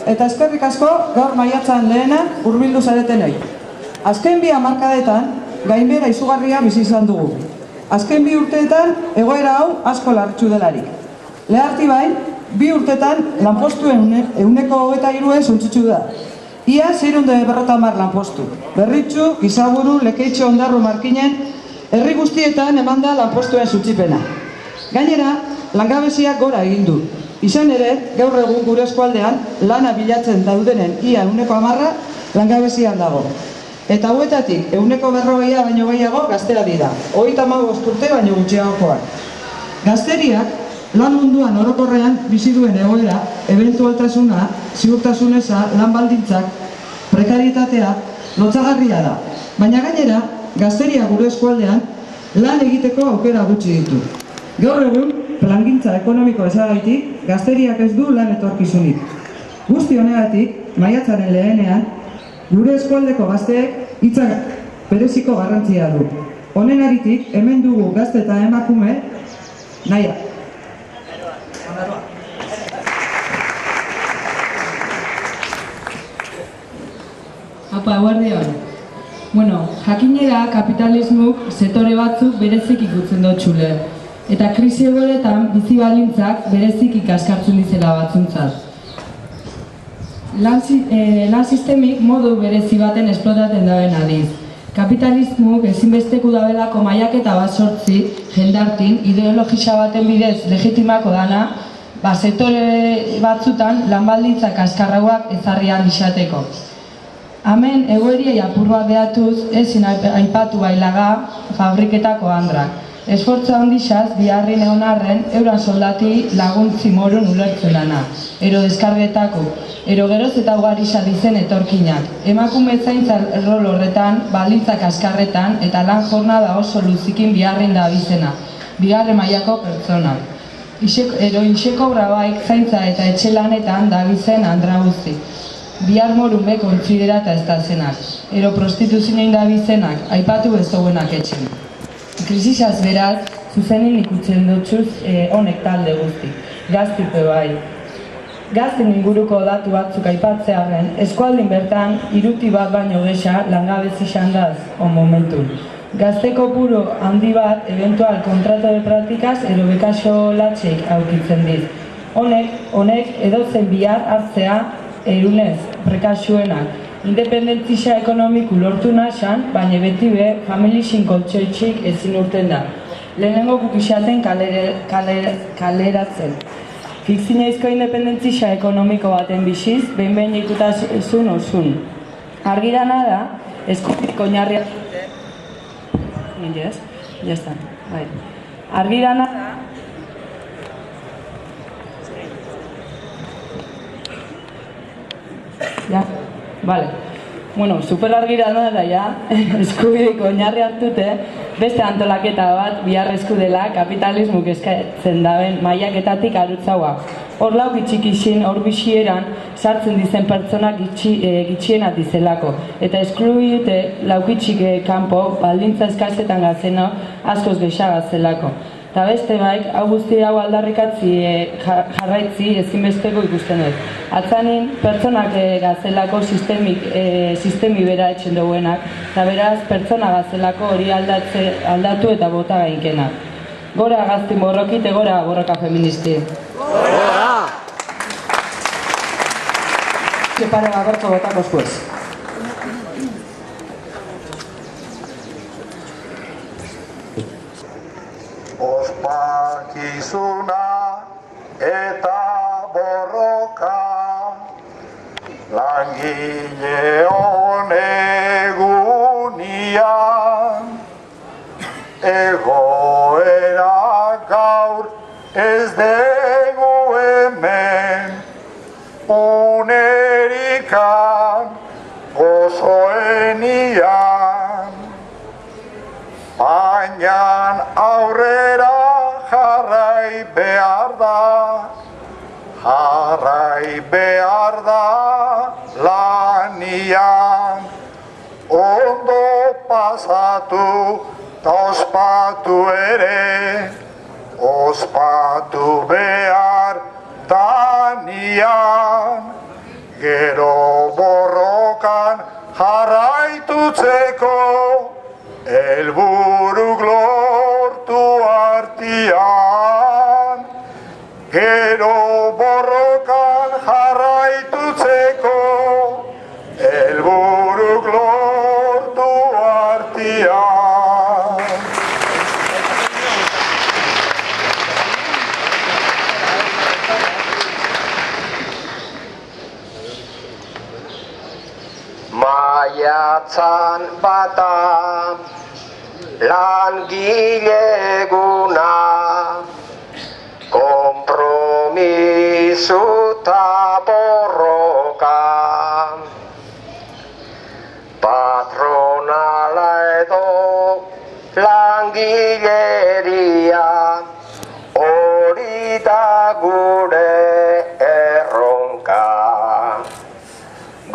eta eskerrik asko gaur maiatzan lehenan hurbildu zaretenei. Azken 2 hamarkadetan gainbehera izugarria bizi izan dugu. Azken 2 urteetan egoera hau asko larritsu delarik. Leharti bain, 2 urtetan lanpostuen 23% suntsitsu da. Ia 650 lanpostu. Berritxu, Gizaburu, Lekeitxo, Ondarru, Markinen, herri guztietan eman da lanpostuen suntsipena. Gainera, langabeziak gora egin du. Izan ere, gaur egun gure eskualdean lana bilatzen daudenen ia 10% langabezian dago. Eta hauetatik 40% baino gehiago gaztea dira, 35 urte baino gutxiagokoak. Gazteriak lan munduan orokorrean bizi duen egoera, ebentualtasuna, ziurtasuneza, lan baldintzak, prekarietatea, lotsagarria da. Baina gainera, gazteria gure eskualdean lan egiteko aukera gutxi ditu. Gaur egun, plangintza ekonomiko ezagaitik, gazteriak ez du lan etorkizunik. Guzti honegatik, maiatzaren lehenean, gure eskualdeko gazteek hitzak bereziko garrantzia du. Honen aritik, hemen dugu gazte eta emakume, Naia. Apa, eguerdion. Bueno, jakinera kapitalismuk sektore batzuk berezik ikutzen dut txule. Eta krisi egoeretan bizi baldintzak berezik ikaskartzen dizela batzuntzat. Lan sistemik modu berezi baten esplotaten daben adiz. Kapitalismuk ezinbesteku dabelako maiaketa bat sortzi, jendartin, ideologisa baten bidez legitimako dana, sektore batzutan lanbaldintzak kaskarrauak ezarrian izateko. Hemen egoeriei apur bat behatuz ezin aipatu bailaga fabriketako andrak. Esfortza handixaz, biharrin egon arren, euran soldati laguntzi morun ulertzen dana. Ero deskargetako, ero geroz eta ugarisa dizen etorkinak. Emakume zaintza rol horretan, baldintzak askarretan, eta lan jornada oso luzikin biharrin da bizena. Bigarren mailako pertsona. Ero iseko brabaik zaintza eta etxe lanetan da bizen andra guzti. Bihar morun be kontsiderata ez da zenak. Ero prostituzioen da bizenak, aipatu ez duenak etxin. Krisisaz beraz, zuzenin ikutzen dutxuz honek talde guzti, gaztipe bai. Gazten inguruko datu batzuk aipatzearen, eskualdin bertan, 3 bat baino gesa langabezi xandaz, on momentun. Gazte kopuru handi bat, eventual kontrato de praktikaz, ero bekaso latxeik aukitzen dit. Honek edozen bihar hartzea erunez, prekasuenak. Independentzia ekonomiku lortu nasan, baina beti be, familixin koltsoitxik ezin urten da. Lehenengo kukisaten kaleratzen. Fikzineizko independentzia ekonomiko baten biziz, behin ikutasun osun. Argirana da, eskubideko oinarriak dute... Yes? Ya está, bai. Argirana da... Ja? Vale. Bueno, super argira da ja, eskubideko oinarri hartute, beste antolaketa bat biharrezku dela kapitalismuk eskatzen daben mailaketatik arutzaua. Hor lau gitxikixin, hor bixieran, sartzen dizen pertsonak gitxienak dizelako. Eta eskluidute laukitxik kanpo, baldintza eskazetan gazeno, askoz gexagazelako. Eta beste baik, hau guzti hau aldarrikatzi jarraitzi ezinbesteko ikusten dut. Atzanin, pertsonak gazelako sistemi bera etxen duenak, eta beraz, pertsona gazelako hori aldatu eta bota gainkenak. Gora gaztin borrokite, gora borroka feministi. Gora! Separe bagortzo botako eskuez. Ospakizuna eta borroka langile honegunian egoera gaur ez dugu hemen unerikan gozoenian baina aurrera jarrai behar da lanian ondo pasatu ta ospatu ere ospatu behar danian gero borrokan jarraitutzeko, helburuk lortu artian. Gero borrokan jarraitutzeko, helburuk lortu artian. Maiatzan bata langile eguna, konpromisu ta borroka, patronala edo langileria, hori da gure erronka.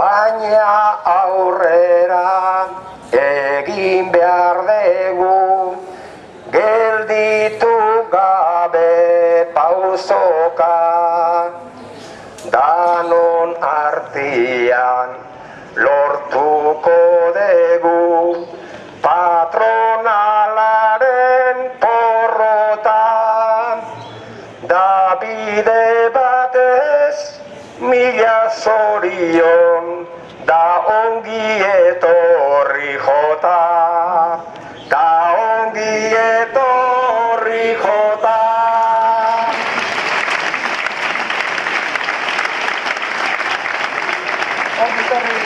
Baina aurrera egin behar dugu, gelditu gabe pausoka, danon artian lortuko dugu, patronalaren porrota, da bide batez mila zorion, da ongi etorri jota, da ongi etorri jota. Ongi etorri.